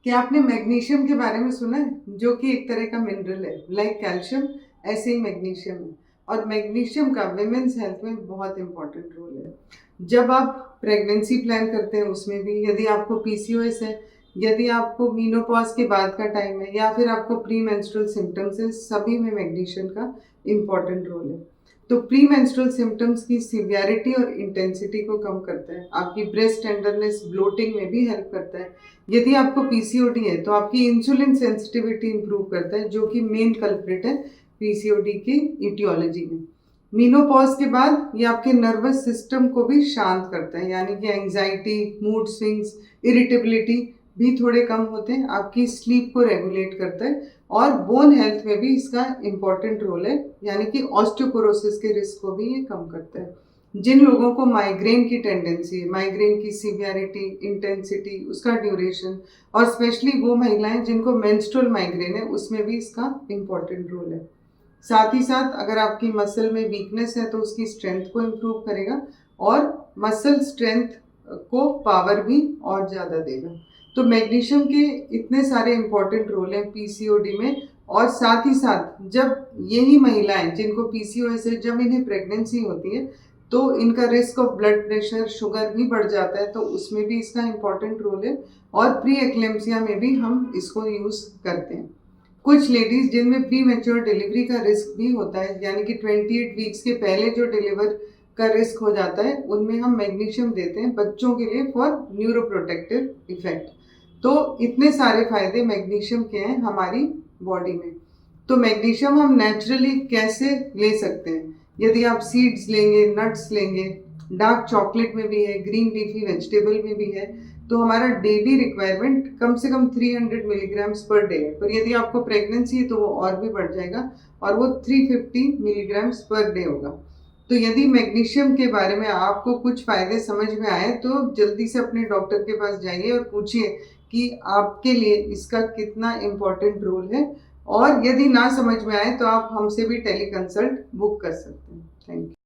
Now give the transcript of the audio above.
क्या आपने मैग्नीशियम के बारे में सुना है? जो कि एक तरह का मिनरल है, लाइक कैल्शियम, ऐसे ही मैग्नीशियम है। और मैग्नीशियम का विमेन्स हेल्थ में बहुत इंपॉर्टेंट रोल है। जब आप प्रेगनेंसी प्लान करते हैं उसमें भी, यदि आपको पीसीओएस है, यदि आपको मीनोपॉज के बाद का टाइम है, या फिर आपको प्री मेंस्ट्रुअल सिम्टम्स है, सभी में मैग्नीशियम का इम्पॉर्टेंट रोल है। तो प्री मेंस्ट्रुअल सिम्टम्स की सीवियरिटी और इंटेंसिटी को कम करता है, आपकी ब्रेस्ट टेंडरनेस, ब्लोटिंग में भी हेल्प करता है। यदि आपको पीसीओडी है तो आपकी इंसुलिन सेंसिटिविटी इंप्रूव करता है, जो कि मेन कल्प्रिट है पीसीओडी की इटियोलॉजी में। मीनोपॉज के बाद ये आपके नर्वस सिस्टम को भी शांत करता है, यानी कि एंजाइटी, मूड स्विंग्स, इरिटेबिलिटी भी थोड़े कम होते हैं। आपकी स्लीप को रेगुलेट करता है और बोन हेल्थ में भी इसका इम्पॉर्टेंट रोल है, यानी कि ऑस्टियोपोरोसिस के रिस्क को भी ये कम करता है। जिन लोगों को माइग्रेन की टेंडेंसी है, माइग्रेन की सीवियरिटी, इंटेंसिटी, उसका ड्यूरेशन, और स्पेशली वो महिलाएं जिनको मेंस्ट्रुअल माइग्रेन है, उसमें भी इसका इम्पॉर्टेंट रोल है। साथ ही साथ अगर आपकी मसल में वीकनेस है तो उसकी स्ट्रेंथ को इम्प्रूव करेगा, और मसल स्ट्रेंथ को पावर भी और ज़्यादा देगा। तो मैग्नीशियम के इतने सारे इम्पॉर्टेंट रोल हैं पीसीओडी में। और साथ ही साथ जब यही महिलाएं जिनको पीसीओएस है, जब इन्हें प्रेगनेंसी होती है तो इनका risk of blood pressure, sugar भी बढ़ जाता है, तो उसमें भी इसका इम्पॉर्टेंट रोल है। और प्री एक्लेम्सिया में भी हम इसको यूज़ करते हैं। कुछ लेडीज जिनमें प्री मेच्योर डिलीवरी का रिस्क भी होता है, यानी कि 28 वीक्स के पहले जो डिलीवर का रिस्क हो जाता है, उनमें हम मैग्नीशियम देते हैं बच्चों के लिए फॉर न्यूरो प्रोटेक्टिव इफेक्ट। तो इतने सारे फायदे मैग्नीशियम के हैं हमारी बॉडी में। तो मैग्नीशियम हम नेचुरली कैसे ले सकते हैं? यदि आप सीड्स लेंगे, नट्स लेंगे, डार्क चॉकलेट में भी है, ग्रीन लीफी वेजिटेबल में भी है, तो हमारा डेली रिक्वायरमेंट कम से कम 300 मिलीग्राम्स पर डे है। पर यदि आपको प्रेगनेंसी है तो वो और भी बढ़ जाएगा, और वो 350 मिलीग्राम्स पर डे होगा। तो यदि मैग्नीशियम के बारे में आपको कुछ फ़ायदे समझ में आए तो जल्दी से अपने डॉक्टर के पास जाइए और पूछिए कि आपके लिए इसका कितना इम्पोर्टेंट रोल है। और यदि ना समझ में आए तो आप हमसे भी टेली कंसल्ट बुक कर सकते हैं। Thank you.